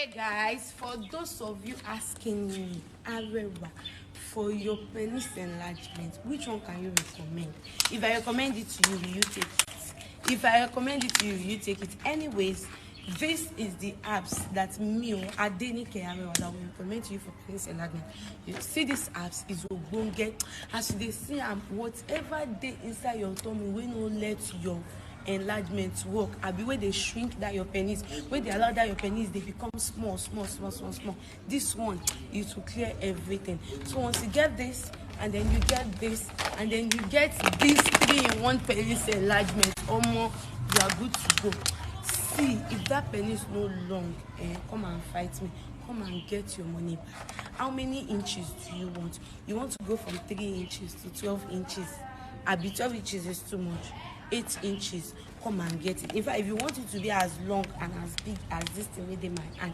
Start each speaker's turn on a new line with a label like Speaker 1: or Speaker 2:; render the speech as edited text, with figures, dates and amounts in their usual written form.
Speaker 1: Hey guys, for those of you asking me, Arewa, for your penis enlargement, which one can you recommend? If I recommend it to you, will you take it? If I recommend it to you, will you take it? Anyways, this is the apps that me or Adenike Arewa that will recommend to you for penis enlargement. You see, this apps is ogbonge. As they see, whatever they inside your tummy, we no let your enlargement work. Abi where they shrink that your penis, where they allow that your penis they become small. This one is to clear everything. So once you get this, and then you get this, and then you get these 3-in-1 penis enlargement, you are good to go. See, if that penis no long, come and fight me. Come and get your money back. How many inches do you want? You want to go from 3 inches to 12 inches? Abi 12 inches is too much. 8 inches, come and get it. In fact, if you want it to be as long and as big as this thing within my hand,